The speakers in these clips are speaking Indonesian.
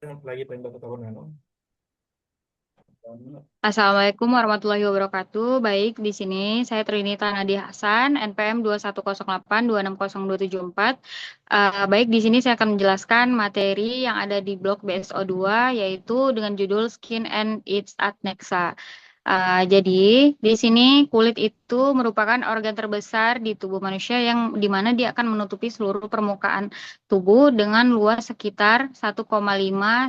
lagi pengen tahun ano. Assalamualaikum warahmatullahi wabarakatuh. Baik, di sini saya Trinita Nadia Hasan, NPM 2108260274. Baik, di sini saya akan menjelaskan materi yang ada di blog BSO2, yaitu dengan judul Skin and its Adnexa. Jadi, di sini kulit itu merupakan organ terbesar di tubuh manusia yang di mana dia akan menutupi seluruh permukaan tubuh dengan luas sekitar 1,5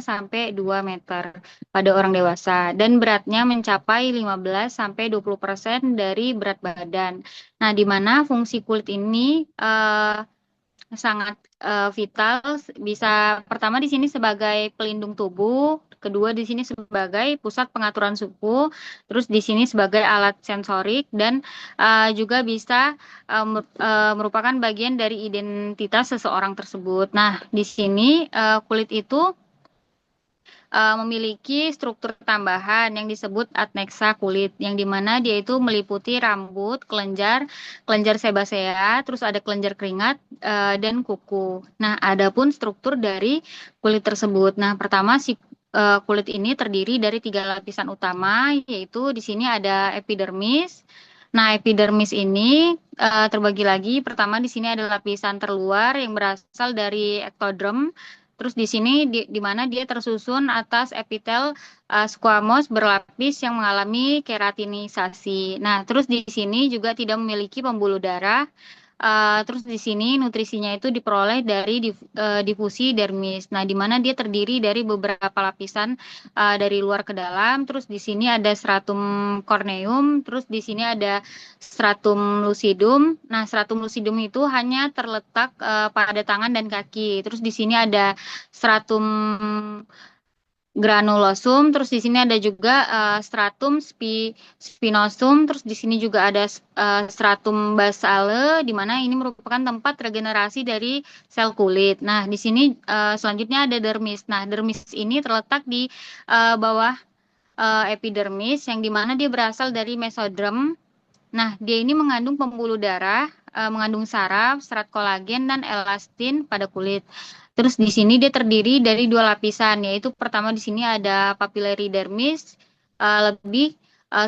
sampai 2 meter pada orang dewasa dan beratnya mencapai 15 sampai 20% dari berat badan. Nah, di mana fungsi kulit ini sangat vital, bisa pertama di sini sebagai pelindung tubuh, kedua di sini sebagai pusat pengaturan suhu, terus di sini sebagai alat sensorik dan juga bisa merupakan bagian dari identitas seseorang tersebut. Nah, di sini kulit itu memiliki struktur tambahan yang disebut adnexa kulit, yang dimana dia itu meliputi rambut, kelenjar sebasea, terus ada kelenjar keringat dan kuku. Nah, adapun struktur dari kulit tersebut. Nah, pertama si kulit ini terdiri dari tiga lapisan utama, yaitu di sini ada epidermis. Nah, epidermis ini terbagi lagi. Pertama di sini ada lapisan terluar yang berasal dari ektoderm. Terus di sini di mana dia tersusun atas epitel squamous berlapis yang mengalami keratinisasi. Nah, terus di sini juga tidak memiliki pembuluh darah. Terus di sini nutrisinya itu diperoleh dari difusi dermis. Nah, di mana dia terdiri dari beberapa lapisan dari luar ke dalam. Terus di sini ada stratum corneum. Terus di sini ada stratum lucidum. Nah, stratum lucidum itu hanya terletak pada tangan dan kaki. Terus di sini ada stratum granulosum, terus di sini ada juga stratum spinosum, terus di sini juga ada stratum basale, di mana ini merupakan tempat regenerasi dari sel kulit. Nah, di sini selanjutnya ada dermis. Nah, dermis ini terletak di bawah epidermis, yang di mana dia berasal dari mesoderm. Nah, dia ini mengandung pembuluh darah, mengandung saraf, serat kolagen, dan elastin pada kulit. Terus di sini dia terdiri dari dua lapisan, yaitu pertama di sini ada papillary dermis, lebih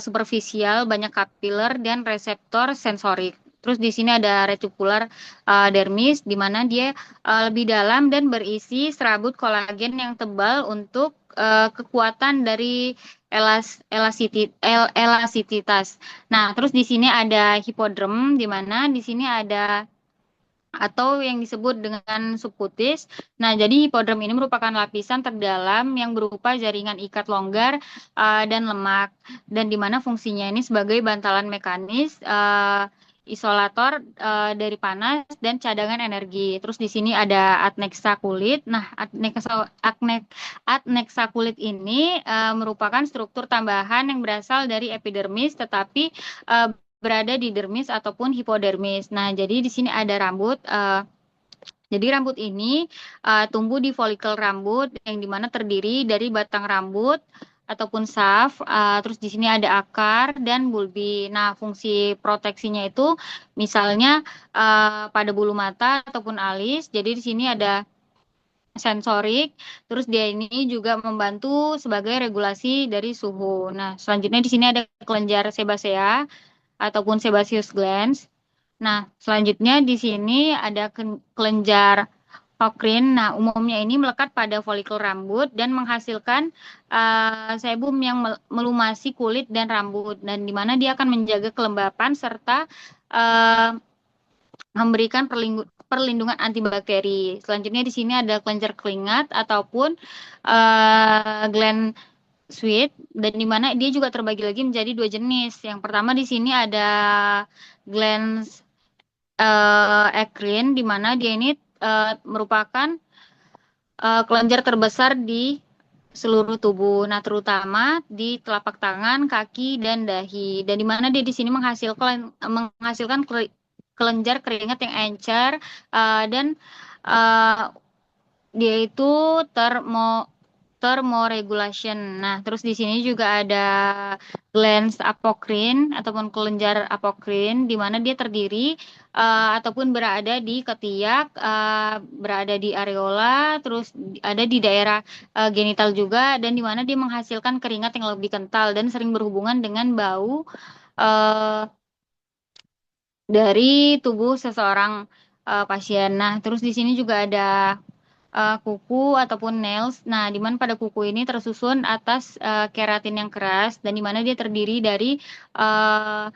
superficial, banyak kapiler dan reseptor sensorik. Terus di sini ada reticular dermis, di mana dia lebih dalam dan berisi serabut kolagen yang tebal untuk kekuatan dari elastisitas. Nah, terus di sini ada hipodrem, di mana di sini ada atau yang disebut dengan subkutis. Nah, jadi hipodrem ini merupakan lapisan terdalam yang berupa jaringan ikat longgar dan lemak, dan di mana fungsinya ini sebagai bantalan mekanis, isolator dari panas dan cadangan energi. Terus di sini ada adnexa kulit. Nah, adnexa kulit ini merupakan struktur tambahan yang berasal dari epidermis, tetapi berada di dermis ataupun hipodermis. Nah, jadi di sini ada rambut. Jadi rambut ini tumbuh di folikel rambut yang dimana terdiri dari batang rambut ataupun saf. Terus di sini ada akar dan bulbi. Nah, fungsi proteksinya itu misalnya pada bulu mata ataupun alis. Jadi di sini ada sensorik. Terus dia ini juga membantu sebagai regulasi dari suhu. Nah, selanjutnya di sini ada kelenjar sebasea ataupun sebaceous glands. Nah, selanjutnya di sini ada kelenjar Cochrane. Nah, umumnya ini melekat pada folikel rambut dan menghasilkan sebum yang melumasi kulit dan rambut, dan di mana dia akan menjaga kelembapan serta uh, memberikan perlindungan antibakteri. Selanjutnya di sini ada kelenjar keringat ataupun gland sweet, dan di mana dia juga terbagi lagi menjadi dua jenis. Yang pertama di sini ada glands eccrine, di mana dia ini merupakan kelenjar terbesar di seluruh tubuh. Nah, terutama di telapak tangan, kaki, dan dahi. Dan di mana dia di sini menghasilkan kelenjar keringat yang encer dan dia itu termo thermoregulation. Nah, terus di sini juga ada glans apocrine ataupun kelenjar apocrine, di mana dia terdiri ataupun berada di ketiak, berada di areola, terus ada di daerah genital juga, dan di mana dia menghasilkan keringat yang lebih kental dan sering berhubungan dengan bau eh, dari tubuh seseorang pasien. Nah, terus di sini juga ada kuku ataupun nails. Nah, di mana pada kuku ini tersusun atas keratin yang keras dan di mana dia terdiri dari uh,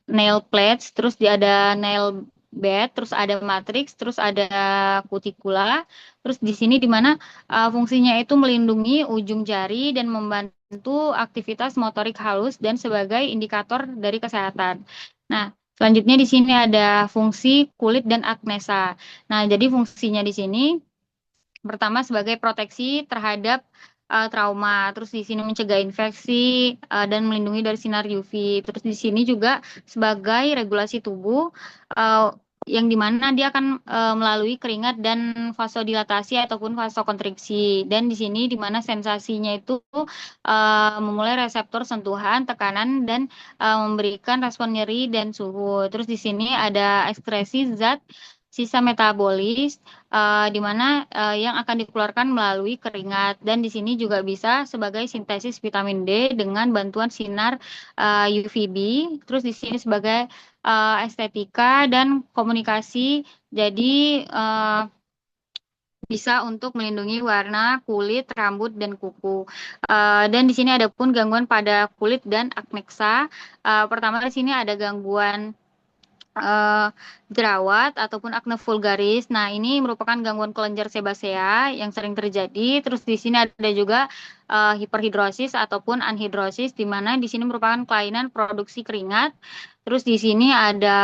nail plates, terus dia ada nail bed, terus ada matrix, terus ada kutikula. Terus di sini di mana fungsinya itu melindungi ujung jari dan membantu aktivitas motorik halus dan sebagai indikator dari kesehatan. Nah, selanjutnya di sini ada fungsi kulit dan aknesa. Nah, jadi fungsinya di sini pertama sebagai proteksi terhadap trauma, terus di sini mencegah infeksi dan melindungi dari sinar UV. Terus di sini juga sebagai regulasi tubuh uh, yang dimana dia akan melalui keringat dan vasodilatasi ataupun vasokonstriksi. Dan di sini dimana sensasinya itu memulai reseptor sentuhan, tekanan dan memberikan respon nyeri dan suhu. Terus di sini ada ekskresi zat sisa metabolis di mana yang akan dikeluarkan melalui keringat dan di sini juga bisa sebagai sintesis vitamin D dengan bantuan sinar UVB. Terus di sini sebagai estetika dan komunikasi. Jadi bisa untuk melindungi warna kulit, rambut, dan kuku. Dan di sini ada pun gangguan pada kulit dan akneksa. Pertama di sini ada gangguan eh, jerawat ataupun akne vulgaris. Nah, ini merupakan gangguan kelenjar sebasea yang sering terjadi. Terus di sini ada juga hiperhidrosis ataupun anhidrosis, di mana di sini merupakan kelainan produksi keringat. Terus di sini ada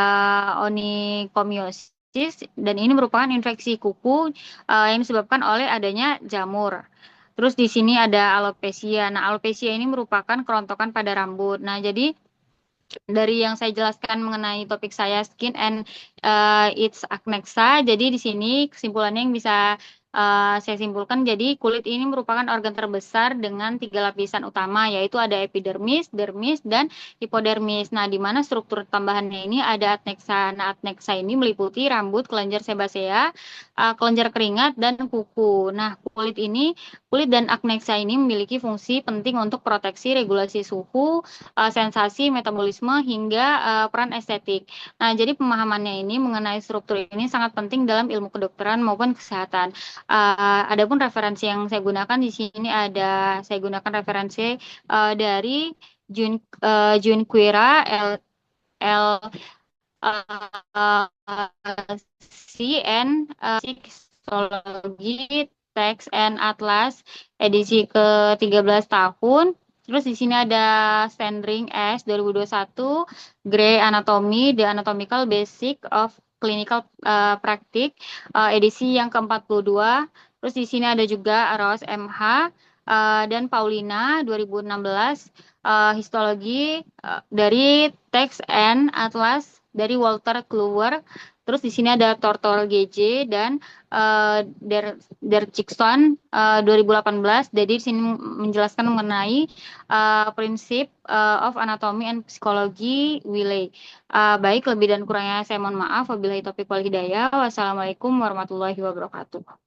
onikomiosis, dan ini merupakan infeksi kuku yang disebabkan oleh adanya jamur. Terus di sini ada alopecia. Nah, alopecia ini merupakan kerontokan pada rambut. Nah, jadi dari yang saya jelaskan mengenai topik saya skin and its aknexa. Jadi di sini kesimpulannya yang bisa saya simpulkan, jadi kulit ini merupakan organ terbesar dengan 3 lapisan utama, yaitu ada epidermis, dermis, dan hipodermis. Nah, di mana struktur tambahannya ini ada adnexa. Nah, adnexa ini meliputi rambut, kelenjar sebasea, kelenjar keringat, dan kuku. Nah, kulit dan adnexa ini memiliki fungsi penting untuk proteksi, regulasi suhu, sensasi, metabolisme, hingga peran estetik. Nah, jadi pemahamannya ini mengenai struktur ini sangat penting dalam ilmu kedokteran maupun kesehatan. Adapun referensi yang saya gunakan di sini saya gunakan referensi dari Junqueira, L CN Psikologi Text and Atlas edisi ke-13 tahun. Terus di sini ada Standring S 2021, Gray Anatomy, The Anatomical Basic of Clinical Practice, edisi yang ke-42. Terus di sini ada juga Rose MH dan Paulina 2016, histologi dari Text and Atlas dari Walter Kluwer. Terus di sini ada Tortor GJ dan Derchickson 2018. Jadi di sini menjelaskan mengenai prinsip of anatomy and psychology Wiley. Baik, lebih dan kurangnya saya mohon maaf. Wabillahi taufiq wal hidayah. Wassalamualaikum warahmatullahi wabarakatuh.